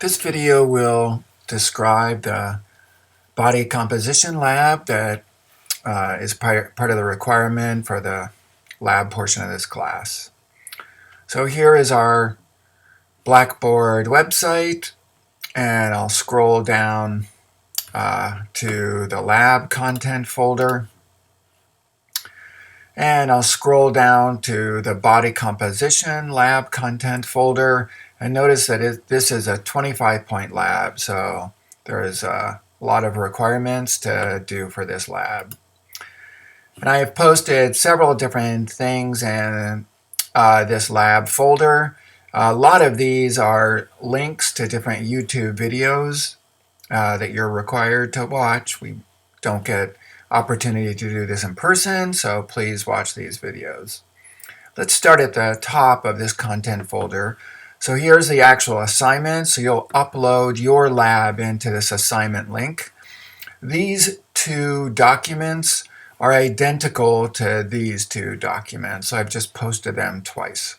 This video will describe the body composition lab that is part of the requirement for the lab portion of this class. So here is our Blackboard website, and I'll scroll down to the lab content folder, and I'll scroll down to the body composition lab content folder, and notice that this is a 25-point lab, so there is a lot of requirements to do for this lab. And I have posted several different things in this lab folder. A lot of these are links to different YouTube videos that you're required to watch. We don't get opportunity to do this in person, so please watch these videos. Let's start at the top of this content folder. So here's the actual assignment. So you'll upload your lab into this assignment link. These two documents are identical to these two documents, so I've just posted them twice.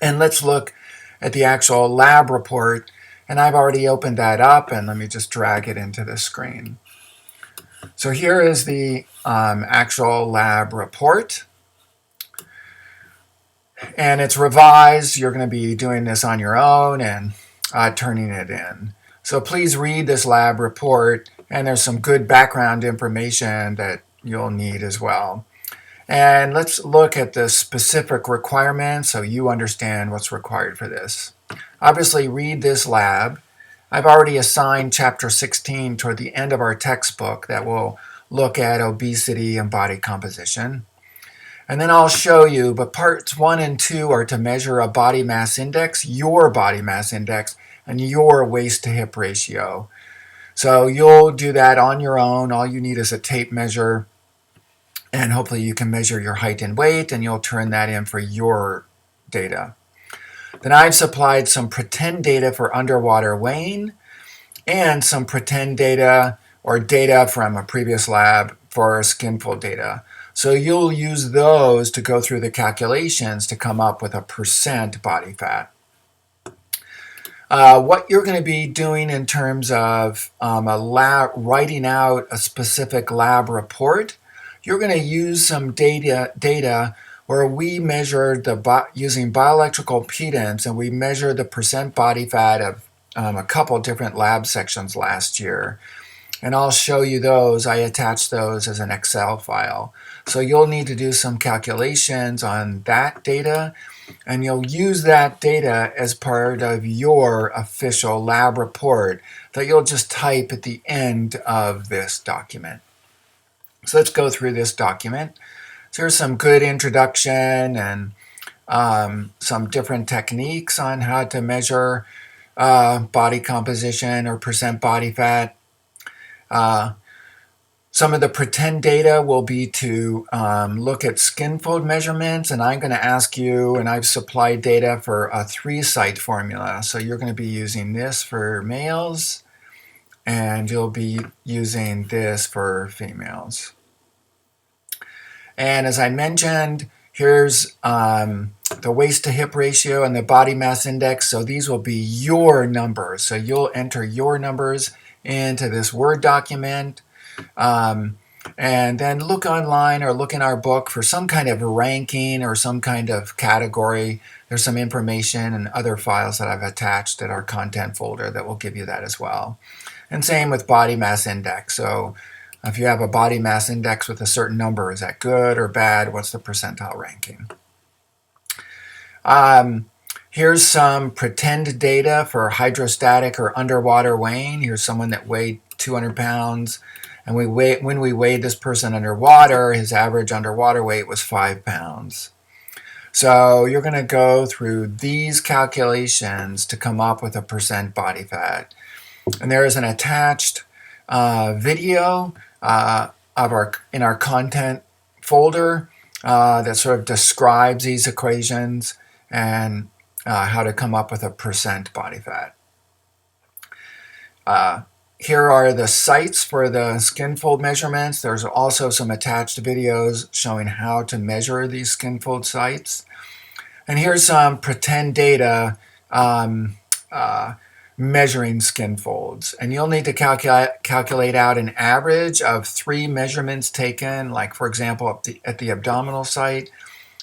And let's look at the actual lab report, and I've already opened that up, and let me just drag it into the screen. So here is the actual lab report, and it's revised. You're going to be doing this on your own and turning it in. So please read this lab report, and there's some good background information that you'll need as well. And let's look at the specific requirements so you understand what's required for this. Obviously, read this lab. I've already assigned chapter 16 toward the end of our textbook that will look at obesity and body composition. And then I'll show you, but parts 1 and 2 are to measure a body mass index, your body mass index, and your waist to hip ratio. So you'll do that on your own. All you need is a tape measure, and hopefully you can measure your height and weight, and you'll turn that in for your data. Then I've supplied some pretend data for underwater weighing and some pretend data or data from a previous lab for skinfold data. So you'll use those to go through the calculations to come up with a percent body fat. What you're going to be doing in terms of writing out a specific lab report, you're going to use some data where we measured using bioelectrical impedance, and we measured the percent body fat of a couple different lab sections last year. And I'll show you those. I attached those as an Excel file. So you'll need to do some calculations on that data, and you'll use that data as part of your official lab report that you'll just type at the end of this document. So let's go through this document. So here's some good introduction and some different techniques on how to measure body composition or percent body fat. Some of the pretend data will be to look at skin fold measurements, and I'm going to ask you, and I've supplied data for a 3-site formula. So you're going to be using this for males, and you'll be using this for females. And as I mentioned, here's the waist to hip ratio and the body mass index. So these will be your numbers. So you'll enter your numbers into this Word document, and then look online or look in our book for some kind of ranking or some kind of category. There's some information and other files that I've attached at our content folder that will give you that as well. And same with body mass index. So if you have a body mass index with a certain number, is that good or bad? What's the percentile ranking? Here's some pretend data for hydrostatic or underwater weighing. Here's someone that weighed 200 pounds. And when we weighed this person underwater, his average underwater weight was 5 pounds. So you're going to go through these calculations to come up with a percent body fat. And there is an attached video in our content folder that sort of describes these equations and how to come up with a percent body fat. Here are the sites for the skin fold measurements. There's also some attached videos showing how to measure these skin fold sites. And here's some pretend data measuring skin folds. And you'll need to calculate out an average of 3 measurements taken, like for example at the abdominal site.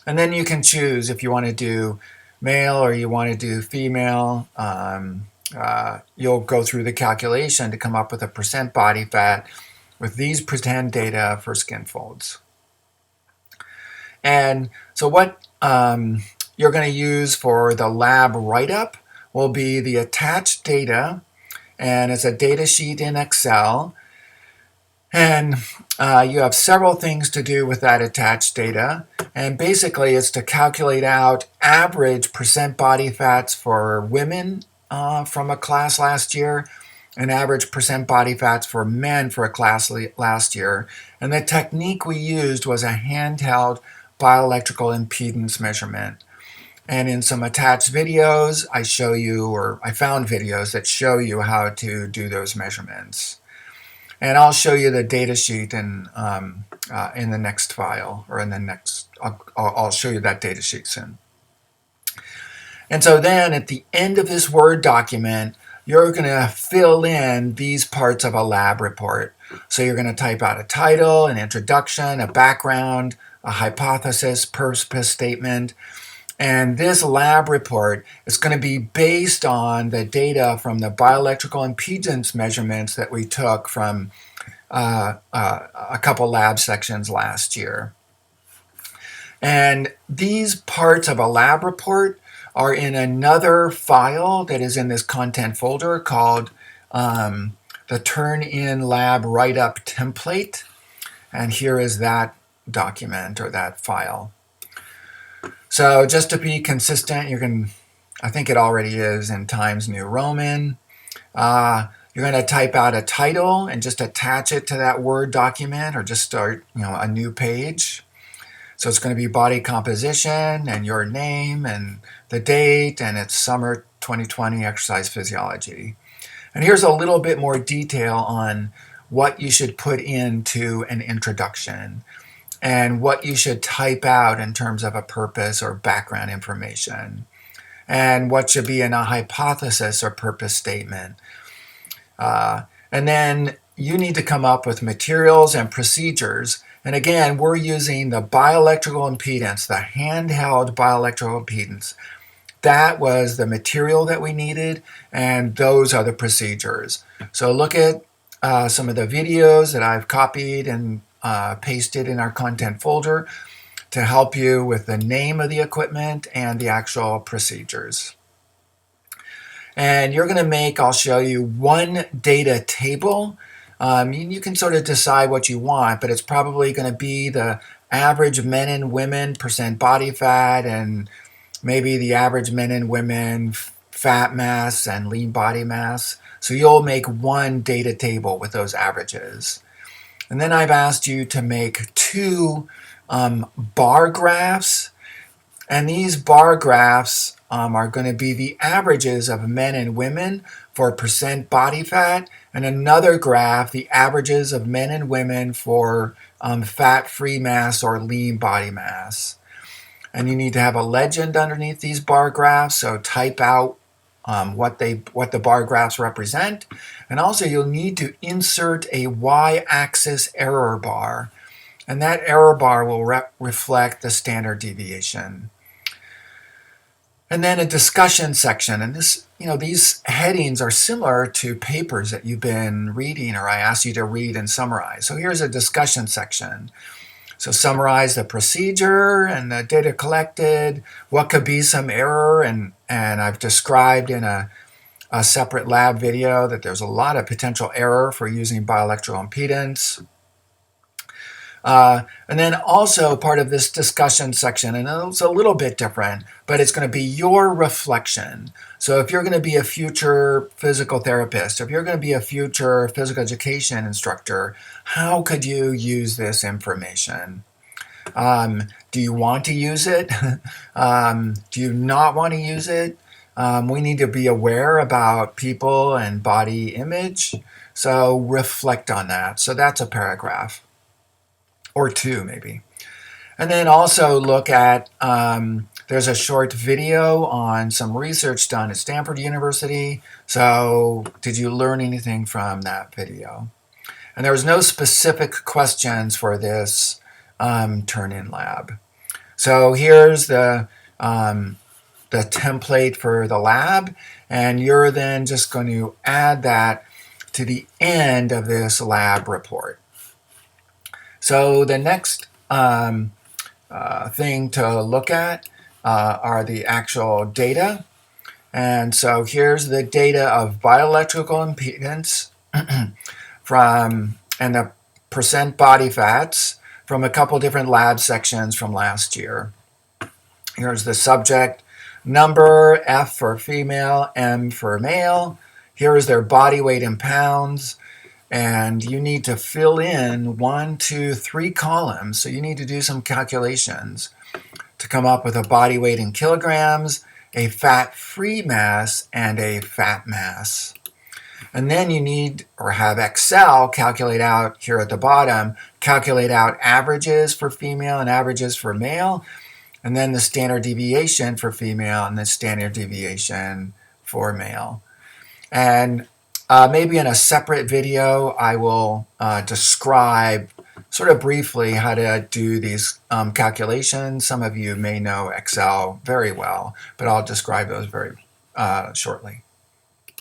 And then you can choose if you want to do male or you want to do female. You'll go through the calculation to come up with a percent body fat with these pretend data for skin folds. And so what you're going to use for the lab write-up will be the attached data, and it's a data sheet in Excel. And you have several things to do with that attached data. And basically, it's to calculate out average percent body fats for women from a class last year, and average percent body fats for men for a class last year. And the technique we used was a handheld bioelectrical impedance measurement. And in some attached videos, I found videos that show you how to do those measurements. And I'll show you the data sheet in the next file, or in the next, I'll show you that data sheet soon. And so then at the end of this Word document, you're going to fill in these parts of a lab report. So you're going to type out a title, an introduction, a background, a hypothesis, purpose statement. And this lab report is going to be based on the data from the bioelectrical impedance measurements that we took from a couple lab sections last year. And these parts of a lab report are in another file that is in this content folder called the Turn-In Lab Write-Up Template. And here is that document, or that file. So just to be consistent, I think it already is in Times New Roman. You're going to type out a title and just attach it to that Word document, or just start a new page. So it's going to be body composition and your name and the date, and it's summer 2020 exercise physiology. And here's a little bit more detail on what you should put into an introduction and what you should type out in terms of a purpose or background information, and what should be in a hypothesis or purpose statement. And then you need to come up with materials and procedures. And again, we're using the bioelectrical impedance, the handheld bioelectrical impedance. That was the material that we needed, and those are the procedures. So look at some of the videos that I've copied and pasted in our content folder to help you with the name of the equipment and the actual procedures. And you're going to I'll show you one data table. You can sort of decide what you want, but it's probably going to be the average men and women percent body fat, and maybe the average men and women fat mass and lean body mass. So you'll make one data table with those averages. And then I've asked you to make 2 bar graphs. And these bar graphs are going to be the averages of men and women for percent body fat, and another graph, the averages of men and women for fat-free mass or lean body mass. And you need to have a legend underneath these bar graphs, so type out what the bar graphs represent. And also you'll need to insert a y-axis error bar, and that error bar will reflect the standard deviation. And then a discussion section, and these headings are similar to papers that you've been reading, or I asked you to read and summarize. So here's a discussion section. So summarize the procedure and the data collected, what could be some error, and I've described in a separate lab video that there's a lot of potential error for using bioelectrical impedance. And then also part of this discussion section, and it's a little bit different, but it's going to be your reflection. So if you're going to be a future physical therapist, if you're going to be a future physical education instructor, how could you use this information? Do you want to use it? Do you not want to use it? We need to be aware about people and body image. So reflect on that. So that's a paragraph. Or 2 maybe. And then also look at the There's a short video on some research done at Stanford University. So did you learn anything from that video? And there was no specific questions for this turn-in lab. So here's the template for the lab, and you're then just going to add that to the end of this lab report. So the next thing to look at are the actual data. And so here's the data of bioelectrical impedance and the percent body fats from a couple different lab sections from last year. Here's the subject number, F for female, M for male. Here is their body weight in pounds. And you need to fill in 1, 2, 3 columns. So you need to do some calculations to come up with a body weight in kilograms, a fat-free mass, and a fat mass. And then you need, or have Excel calculate out here at the bottom, calculate out averages for female and averages for male, and then the standard deviation for female and the standard deviation for male. And maybe in a separate video, I will describe sort of briefly how to do these calculations. Some of you may know Excel very well, but I'll describe those very shortly.